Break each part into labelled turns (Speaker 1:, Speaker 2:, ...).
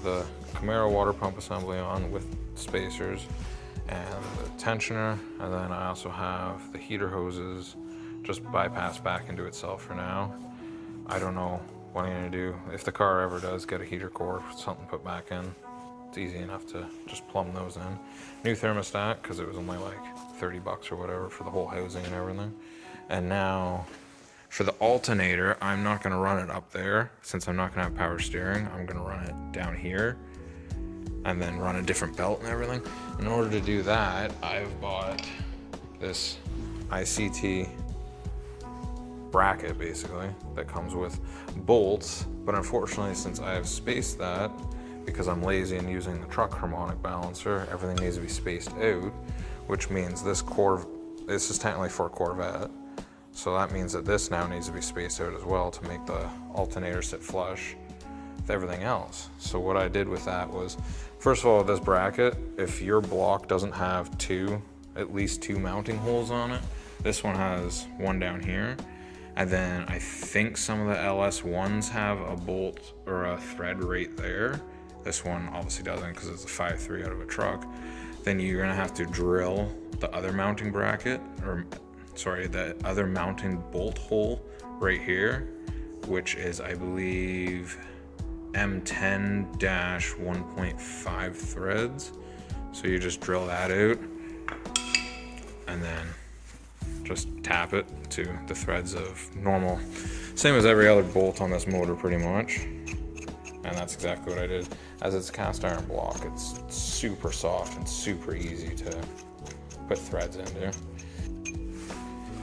Speaker 1: the Camaro water pump assembly on with spacers and the tensioner, and then I also have the heater hoses just bypass back into itself for now. I don't know what I'm gonna do. If the car ever does get a heater core, something put back in, it's easy enough to just plumb those in. New thermostat, because it was only like 30 bucks or whatever for the whole housing and everything. And now for the alternator, I'm not gonna run it up there since I'm not gonna have power steering. I'm gonna run it down here and then run a different belt and everything. In order to do that, I've bought this ICT bracket basically that comes with bolts, but unfortunately since I have spaced that, because I'm lazy and using the truck harmonic balancer, everything needs to be spaced out, which means this is technically for a Corvette, so that means that this now needs to be spaced out as well to make the alternator sit flush with everything else. So what I did with that was, first of all, this bracket, if your block doesn't have at least two mounting holes on it, this one has one down here. And then I think some of the LS1s have a bolt or a thread right there. This one obviously doesn't because it's a 5.3 out of a truck. Then you're gonna have to drill the other mounting bracket, or sorry, the other mounting bolt hole right here, which is, I believe, M10-1.5 threads. So you just drill that out and then just tap it to the threads of normal, same as every other bolt on this motor pretty much. And that's exactly what I did. As it's a cast iron block, it's super soft and super easy to put threads into.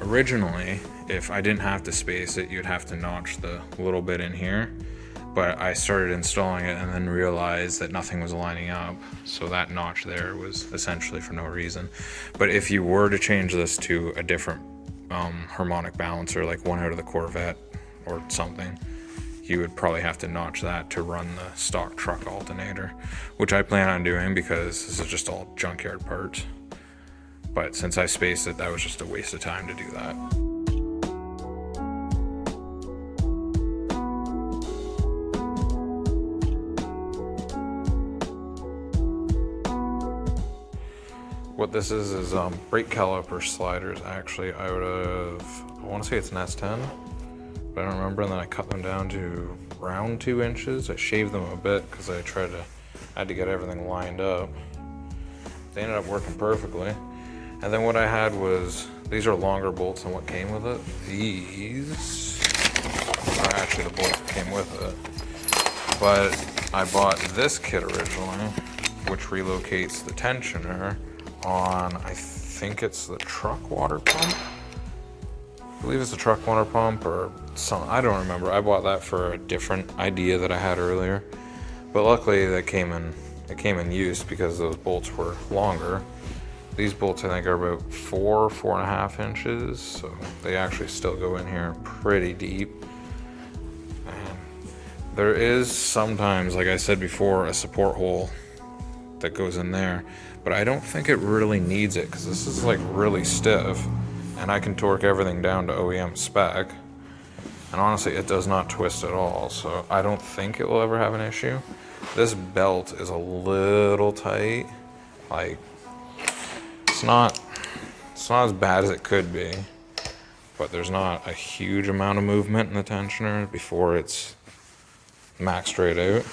Speaker 1: Originally, if I didn't have to space it, you'd have to notch the little bit in here, but I started installing it and then realized that nothing was lining up, so that notch there was essentially for no reason. But if you were to change this to a different harmonic balancer, like one out of the Corvette or something, you would probably have to notch that to run the stock truck alternator, which I plan on doing because this is just all junkyard parts. But since I spaced it, that was just a waste of time to do that. What this is brake caliper sliders. Actually, I want to say it's an S10, but I don't remember. And then I cut them down to around 2 inches. I shaved them a bit because I had to get everything lined up. They ended up working perfectly. And then what I had was, these are longer bolts than what came with it. These are actually the bolts that came with it. But I bought this kit originally, which relocates the tensioner on, I think it's the truck water pump. I believe it's the truck water pump or something, I don't remember. I bought that for a different idea that I had earlier. But luckily it came in use because those bolts were longer. These bolts I think are about 4.5 inches, so they actually still go in here pretty deep. And there is sometimes, like I said before, a support hole that goes in there, but I don't think it really needs it because this is like really stiff and I can torque everything down to OEM spec. And honestly, it does not twist at all, so I don't think it will ever have an issue. This belt is a little tight, like it's not as bad as it could be, but there's not a huge amount of movement in the tensioner before it's maxed straight out.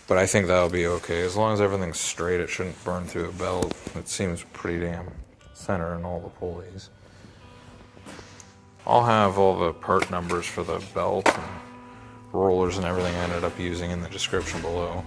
Speaker 1: But I think that'll be okay. As long as everything's straight, it shouldn't burn through the belt. It seems pretty damn center in all the pulleys. I'll have all the part numbers for the belt and rollers and everything I ended up using in the description below.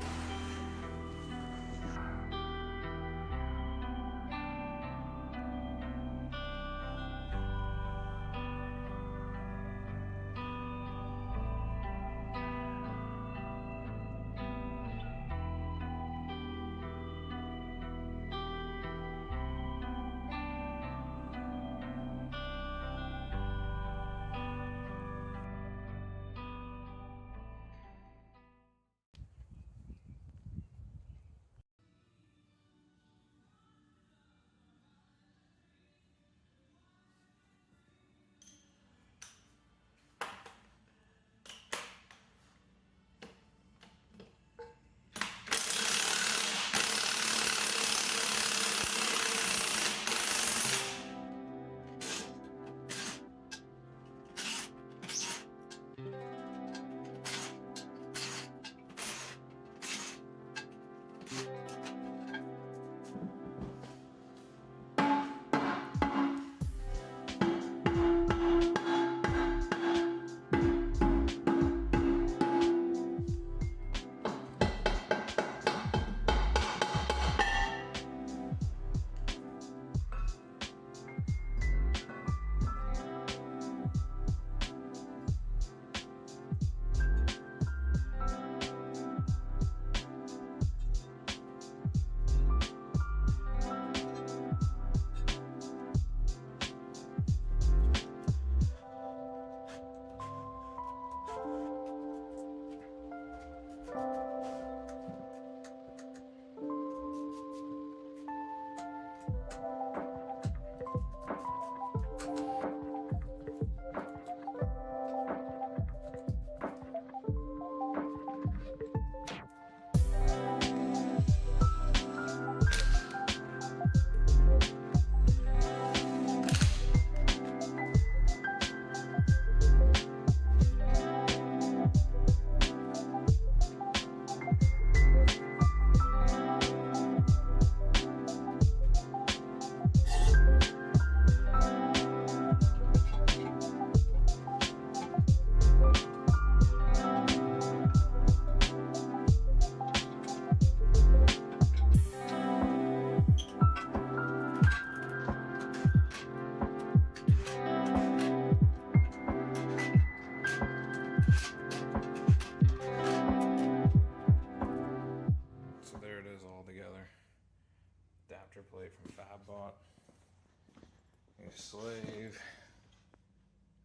Speaker 1: slave,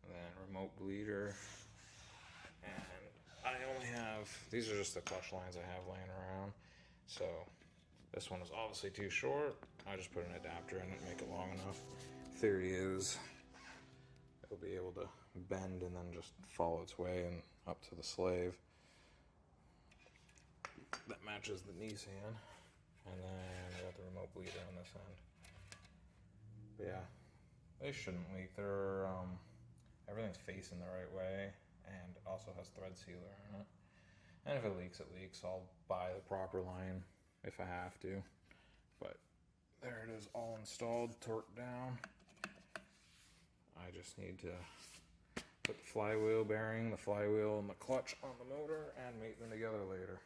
Speaker 1: and then remote bleeder, and I only have, these are just the clutch lines I have laying around, so this one is obviously too short. I just put an adapter in it and make it long enough. Theory is it'll be able to bend and then just follow its way and up to the slave. That matches the Nissan. And then I got the remote bleeder on this end. But yeah, they shouldn't leak. They're everything's facing the right way, and it also has thread sealer on it. And if it leaks, it leaks. I'll buy the proper line if I have to. But there it is, all installed, torqued down. I just need to put the flywheel bearing, the flywheel, and the clutch on the motor and mate them together later.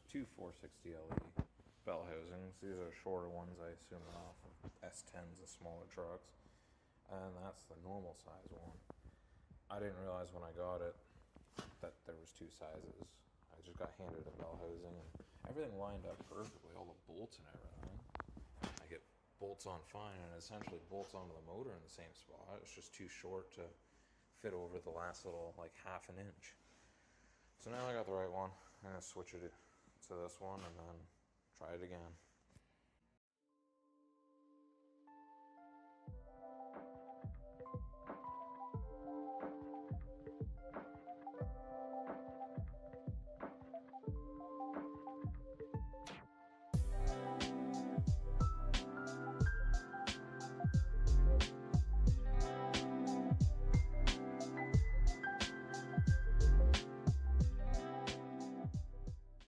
Speaker 1: Two 460 LE bell housings. These are shorter ones, I assume, off of S10s and smaller trucks. And that's the normal size one. I didn't realize when I got it that there was two sizes. I just got handed a bell housing and everything lined up perfectly, all the bolts and everything. I get bolts on fine and it essentially bolts onto the motor in the same spot. It's just too short to fit over the last little, like, half an inch. So now I got the right one. I'm gonna switch it to this one and then try it again.